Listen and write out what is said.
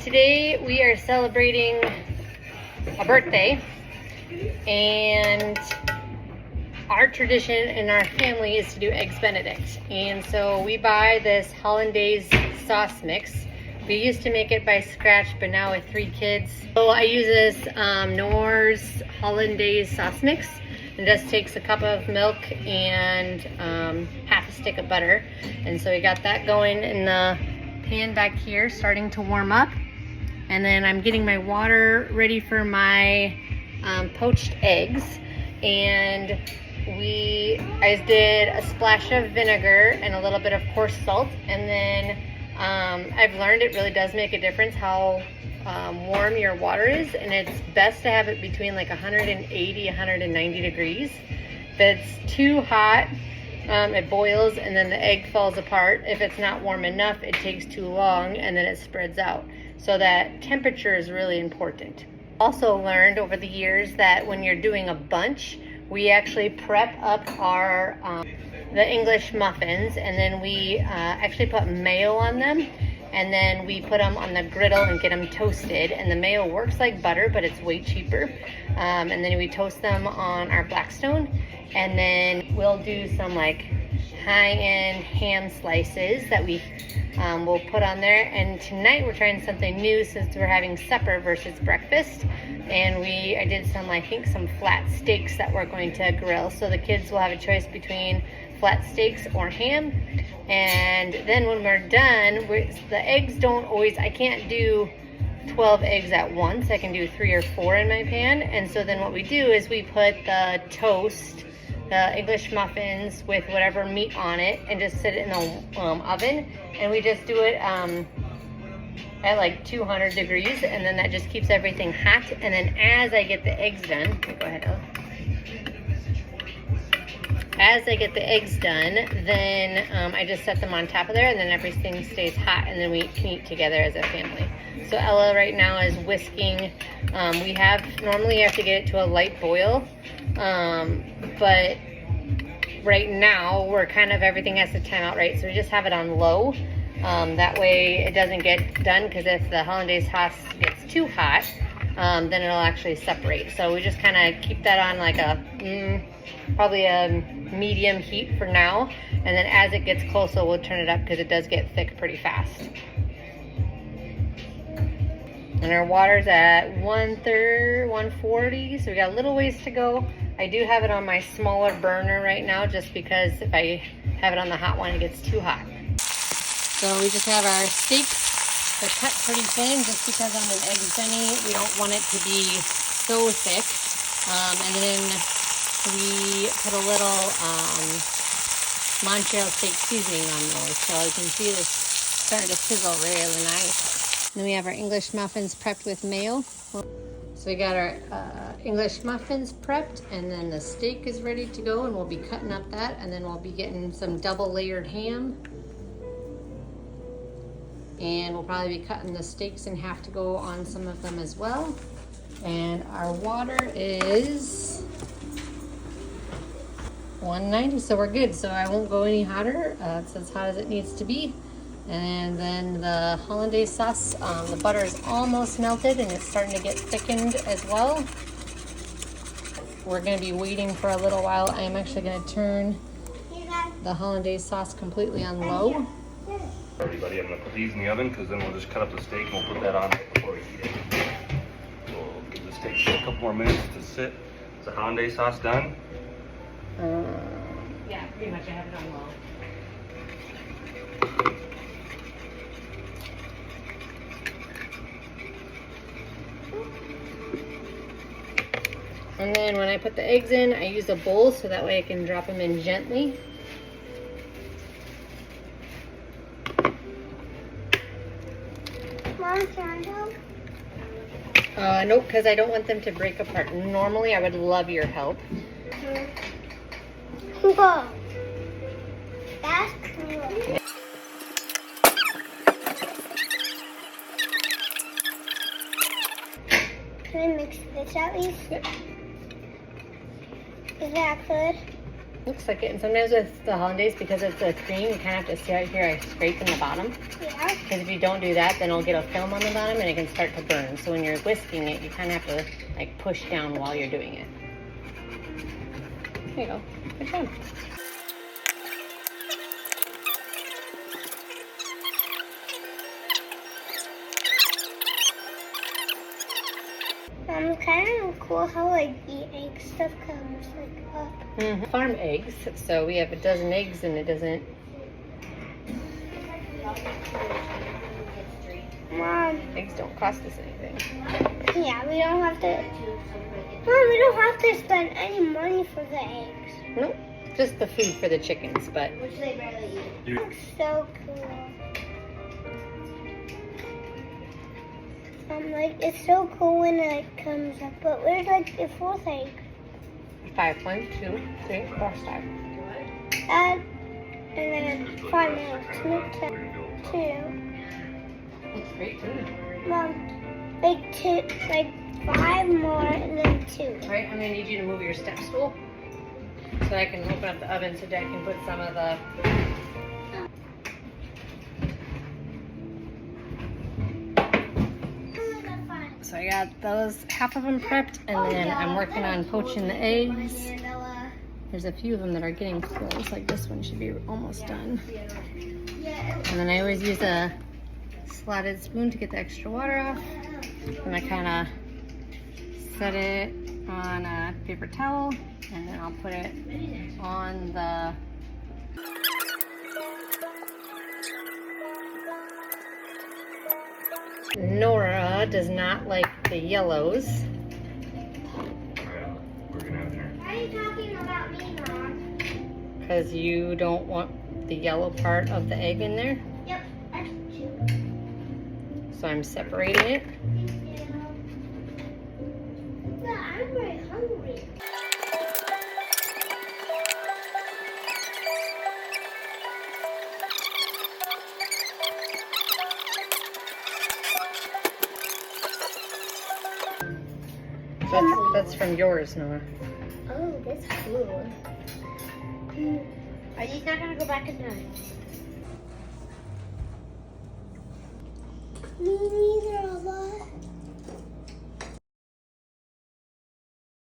today we are celebrating a birthday, and our tradition in our family is to do eggs Benedict. And so we buy this hollandaise sauce mix. We used to make it by scratch, but now with 3 kids. So I use this Knorr's hollandaise sauce mix. It just takes a cup of milk and half a stick of butter. And so we got that going in the pan back here, starting to warm up. And then I'm getting my water ready for my poached eggs. And I did a splash of vinegar and a little bit of coarse salt. And then I've learned it really does make a difference how warm your water is, and it's best to have it between like 180, 190 degrees. If it's too hot, it boils and then the egg falls apart. If it's not warm enough, it takes too long and then it spreads out. So that temperature is really important. Also learned over the years that when you're doing a bunch, we actually prep up our the English muffins, and then we actually put mayo on them, and then we put them on the griddle and get them toasted. And the mayo works like butter, but it's way cheaper. And then we toast them on our Blackstone, and then we'll do some like high-end ham slices that we will put on there. And tonight we're trying something new since we're having supper versus breakfast. And I did some, I think, some flat steaks that we're going to grill. So the kids will have a choice between flat steaks or ham. And then when we're done, the eggs don't always, I can't do 12 eggs at once. I can do 3 or 4 in my pan. And so then what we do is we put the toast, the English muffins with whatever meat on it, and just sit it in the oven. And we just do it at like 200 degrees, and then that just keeps everything hot. And then as I get the eggs done, go ahead, Ella. As I get the eggs done, then I just set them on top of there, and then everything stays hot, and then we can eat together as a family. So Ella right now is whisking. Normally you have to get it to a light boil, but right now we're everything has to time out right, so we just have it on low. That way it doesn't get done, because if the hollandaise sauce gets too hot, then it'll actually separate. So we just kind of keep that on like probably a medium heat for now, and then as it gets closer we'll turn it up, because it does get thick pretty fast. And our water's at 140, so we got a little ways to go. I do have it on my smaller burner right now, just because if I have it on the hot one it gets too hot. So we just have our steaks. They're cut pretty thin, just because I'm an eggs Benny, we don't want it to be so thick. And then we put a little Montreal steak seasoning on those, so you can see this starting to sizzle really nice. And then we have our English muffins prepped with mayo. So we got our English muffins prepped, and then the steak is ready to go, and we'll be cutting up that, and then we'll be getting some double layered ham. And we'll probably be cutting the steaks in half to go on some of them as well. And our water is 190, so we're good. So I won't go any hotter. It's as hot as it needs to be. And then the hollandaise sauce, the butter is almost melted, and it's starting to get thickened as well. We're going to be waiting for a little while. I am actually going to turn the hollandaise sauce completely on low. Alrighty, buddy, I'm going to put these in the oven, because then we'll just cut up the steak and we'll put that on before we eat it. We'll give the steak a couple more minutes to sit. Is the hollandaise sauce done? Yeah, pretty much. I have it on low. And then when I put the eggs in, I use a bowl so that way I can drop them in gently. Mom, can I help? Nope, because I don't want them to break apart. Normally I would love your help. Cool. That's cool. Can I mix this at least? Yep. Is that good? Looks like it. And sometimes with the hollandaise, because it's a cream, you kind of have to see out here I scrape in the bottom. Yeah. Because if you don't do that, then it'll get a film on the bottom and it can start to burn. So when you're whisking it, you kind of have to like push down while you're doing it. There you go. Good job. It's kind of cool how like the egg stuff comes like up. Farm eggs. So we have a dozen eggs and it doesn't. Mom. Eggs don't cost us anything. Yeah, we don't have to. Mom, we don't have to spend any money for the eggs. Nope. Just the food for the chickens, but Which they barely eat. You- That's so cool. Like it's so cool when it comes up, but where's like the fourth egg? 5, 1, 2, 3, 4, 5. And then 5 more. 2. That's great food. Mom, like 5 more and then 2. All right, I'm gonna need you to move your step stool so I can open up the oven so Dad can put some of the. So I got those, half of them prepped, and then I'm working on poaching the eggs. There's a few of them that are getting close, like this one should be almost done. And then I always use a slotted spoon to get the extra water off. And I kind of set it on a paper towel, and then I'll put it on the Nora does not like the yellows. We're gonna have dinner. Why are you talking about me, Mom? Because you don't want the yellow part of the egg in there. Yep, that's 2. So I'm separating it. Yeah, I'm very hungry. That's from yours, Noah. Oh, that's cool. Are you not gonna go back in there? Me neither.